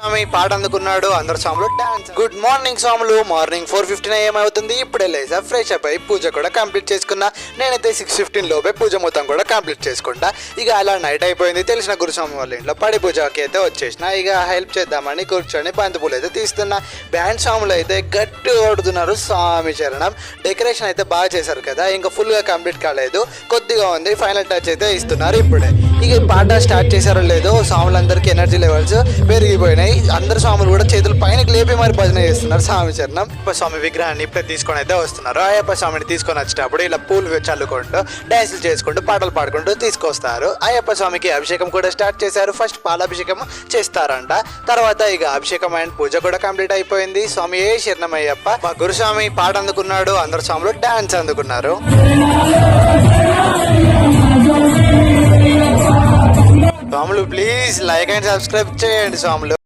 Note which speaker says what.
Speaker 1: స్వామి పాట అందుకున్నాడు. అందరు స్వాములు డాన్స్. గుడ్ మార్నింగ్ స్వాములు. మార్నింగ్ 4:15 AM అవుతుంది. ఇప్పుడే లేసా ఫ్రెష్ అప్ అయి పూజ కూడా కంప్లీట్ చేసుకున్నా. నేనైతే 6:15 లోపే పూజ మొత్తం కూడా కంప్లీట్ చేసుకుంటా. ఇక అలా నైట్ అయిపోయింది. తెలిసిన గురుస్వామి వాళ్ళ ఇంట్లో పడి పూజకి అయితే వచ్చేసిన. ఇక హెల్ప్ చేద్దామని కూర్చొని బంతిపూలు అయితే తీస్తున్నా. బ్యాండ్ స్వాములు అయితే గట్టి కొడుతున్నారు. స్వామి చరణం. డెకరేషన్ అయితే బాగా చేశారు కదా, ఇంకా ఫుల్ గా కంప్లీట్ కాలేదు, కొద్దిగా ఉంది. ఫైనల్ టచ్ అయితే ఇస్తున్నారు ఇప్పుడే. ఇక ఈ పాట స్టార్ట్ చేశారో లేదో స్వాములందరికీ ఎనర్జీ లెవెల్స్ పెరిగిపోయినాయి. అందరు స్వాములు కూడా చేతులు పైనకి లేపి మరి భజన చేస్తున్నారు. స్వామి చరణం. అయ్యప్ప స్వామి విగ్రహాన్ని ఇప్పుడే తీసుకొని అయితే వస్తున్నారు. అయ్యప్ప స్వామిని తీసుకొని వచ్చేటప్పుడు ఇలా పూలు చల్లుకుంటూ డాన్సులు చేసుకుంటూ పాటలు పాడుకుంటూ తీసుకొస్తారు. అయ్యప్ప స్వామికి అభిషేకం కూడా స్టార్ట్ చేశారు. ఫస్ట్ పాలాభిషేకం చేస్తారంట. తర్వాత ఇక అభిషేకం అండ్ పూజ కూడా కంప్లీట్ అయిపోయింది. స్వామి ఏ శరణమయ్యప్ప. మా గురుస్వామి పాట అందుకున్నాడు. అందరు స్వాములు డాన్స్ అందుకున్నారు. స్వాములు ప్లీజ్ లైక్ అండ్ సబ్స్క్రైబ్ చేయండి స్వాములు.